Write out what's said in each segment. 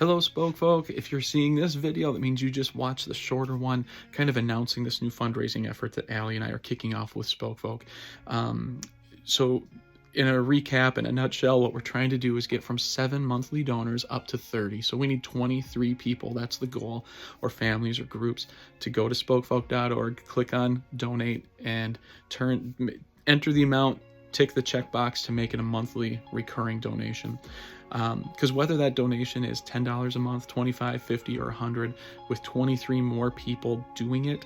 Hello, Spoke Folk. If you're seeing this video, that means you just watched the shorter one, kind of announcing this new fundraising effort that Allie and I are kicking off with Spoke Folk. So in a recap, in a nutshell, what we're trying to do is get from 7 monthly donors up to 30. So we need 23 people, that's the goal, or families or groups, to go to spokefolk.org, click on donate, and enter the amount, tick the checkbox to make it a monthly recurring donation. Because whether that donation is $10 a month, $25, $50, or $100, with 23 more people doing it,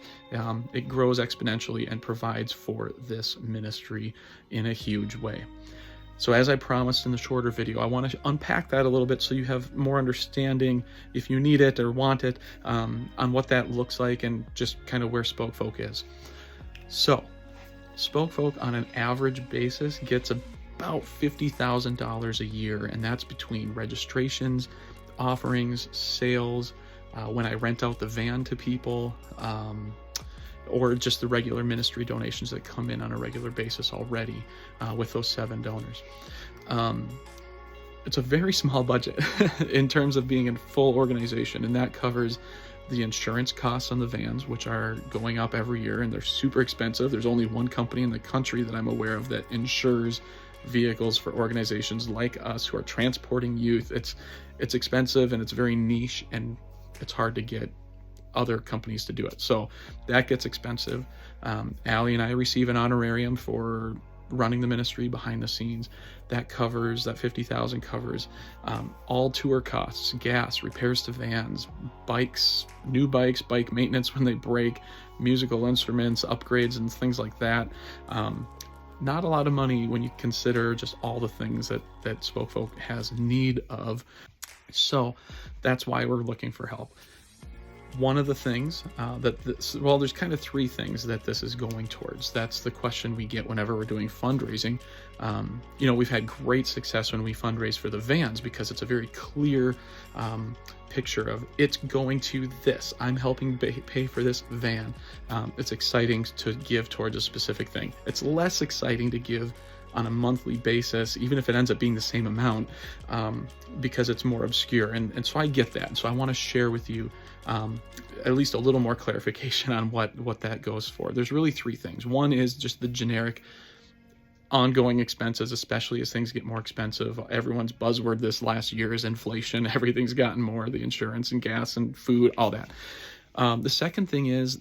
it grows exponentially and provides for this ministry in a huge way. So as I promised in the shorter video, I want to unpack that a little bit so you have more understanding, if you need it or want it, on what that looks like and just kind of where Spoke Folk is. So Spoke Folk on an average basis gets about $50,000 a year, and that's between registrations, offerings, sales, when I rent out the van to people, or just the regular ministry donations that come in on a regular basis already with those 7 donors. It's a very small budget in terms of being a full organization, and that covers the insurance costs on the vans, which are going up every year, and they're super expensive. There's only one company in the country that I'm aware of that insures vehicles for organizations like us who are transporting youth. It's expensive, and it's very niche, and it's hard to get other companies to do it. So that gets expensive. Allie and I receive an honorarium for running the ministry behind the scenes. That $50,000 covers all tour costs, gas, repairs to vans, bikes, new bikes, bike maintenance when they break, musical instruments, upgrades, and things like that. Not a lot of money when you consider just all the things that Spoke Folk has need of. So that's why we're looking for help. One of the things there's kind of 3 things that this is going towards. That's the question we get whenever we're doing fundraising. We've had great success when we fundraise for the vans because it's a very clear picture of it's going to this. I'm helping pay for this van. It's exciting to give towards a specific thing. It's less exciting to give on a monthly basis, even if it ends up being the same amount, because it's more obscure. And so I get that. And so I want to share with you at least a little more clarification on what that goes for. There's really 3 things. One is just the generic ongoing expenses, especially as things get more expensive. Everyone's buzzword this last year is inflation. Everything's gotten more, the insurance and gas and food, all that. The second thing is,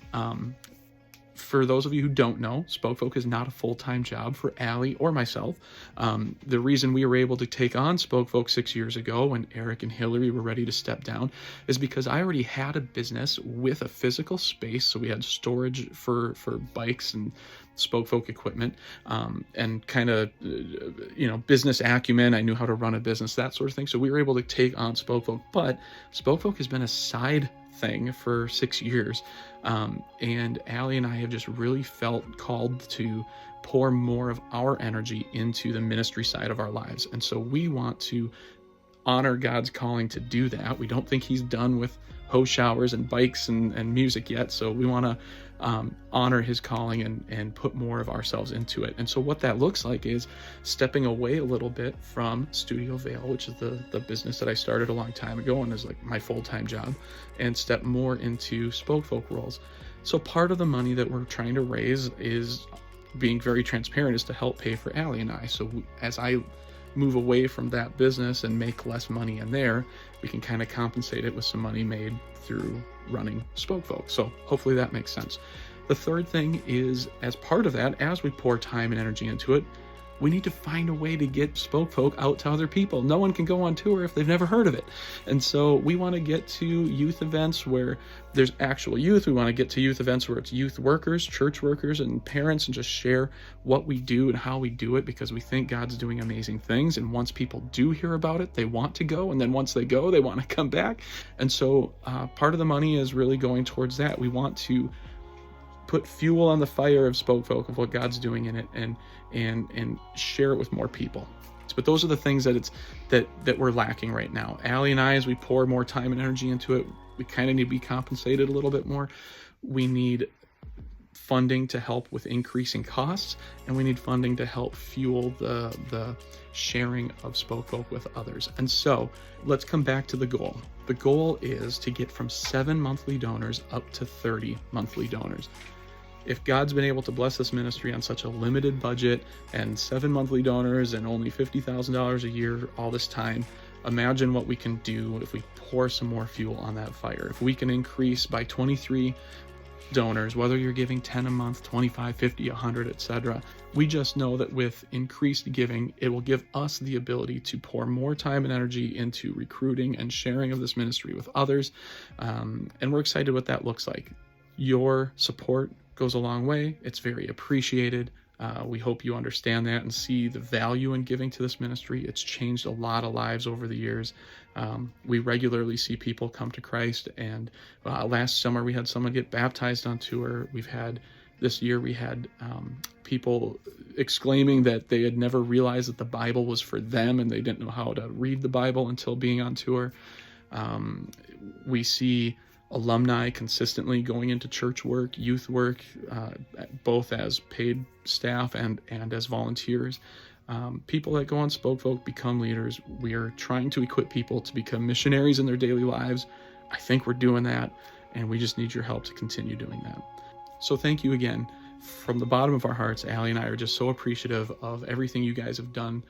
for those of you who don't know, Spoke Folk is not a full-time job for Allie or myself. The reason we were able to take on Spoke Folk 6 years ago when Eric and Hillary were ready to step down is because I already had a business with a physical space. So we had storage for bikes and Spoke Folk equipment, and kind of, business acumen. I knew how to run a business, that sort of thing. So we were able to take on Spoke Folk, but Spoke Folk has been a side thing for 6 years. And Allie and I have just really felt called to pour more of our energy into the ministry side of our lives. And so we want to honor God's calling to do that. We don't think he's done with hose showers and bikes and music yet. So we want to honor his calling and put more of ourselves into it. And so what that looks like is stepping away a little bit from Studio Vale, which is the business that I started a long time ago and is like my full-time job, and step more into Spoke Folk roles. So part of the money that we're trying to raise, is being very transparent, is to help pay for Allie and I. So as I move away from that business and make less money in there, we can kind of compensate it with some money made through running Spoke Folk. So hopefully that makes sense. The third thing is, as part of that, as we pour time and energy into it, we need to find a way to get Spoke Folk out to other people. No one can go on tour if they've never heard of it. And so we want to get to youth events where there's actual youth. We want to get to youth events where it's youth workers, church workers, and parents, and just share what we do and how we do it, because we think God's doing amazing things. And once people do hear about it, they want to go. And then once they go, they want to come back. And so part of the money is really going towards that. We want to put fuel on the fire of Spoke Folk, of what God's doing in it, and share it with more people. But those are the things that we're lacking right now. Allie and I, as we pour more time and energy into it, we kind of need to be compensated a little bit more. We need funding to help with increasing costs, and we need funding to help fuel the sharing of Spoke Folk with others. And so let's come back to the goal. The goal is to get from 7 monthly donors up to 30 monthly donors. If God's been able to bless this ministry on such a limited budget and 7 monthly donors and only $50,000 a year all this time, imagine what we can do if we pour some more fuel on that fire. If we can increase by 23 donors, whether you're giving 10 a month, 25, 50, 100, etc. We just know that with increased giving, it will give us the ability to pour more time and energy into recruiting and sharing of this ministry with others. And we're excited what that looks like. Your support goes a long way. It's very appreciated. We hope you understand that and see the value in giving to this ministry. It's changed a lot of lives over the years. We regularly see people come to Christ, and last summer we had someone get baptized on tour. This year we had people exclaiming that they had never realized that the Bible was for them and they didn't know how to read the Bible until being on tour. We see alumni consistently going into church work, youth work, both as paid staff and as volunteers. People that go on Spoke Folk become leaders. We are trying to equip people to become missionaries in their daily lives. I think we're doing that, and we just need your help to continue doing that. So thank you again. From the bottom of our hearts, Allie and I are just so appreciative of everything you guys have done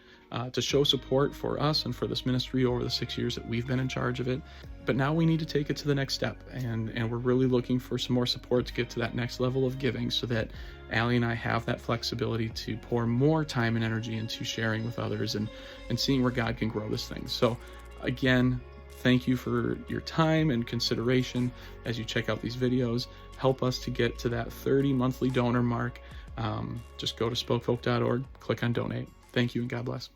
to show support for us and for this ministry over the 6 years that we've been in charge of it. But now we need to take it to the next step, and we're really looking for some more support to get to that next level of giving so that Allie and I have that flexibility to pour more time and energy into sharing with others and seeing where God can grow this thing. So again, thank you for your time and consideration as you check out these videos. Help us to get to that 30 monthly donor mark. Just go to spokefolk.org, click on donate. Thank you, and God bless.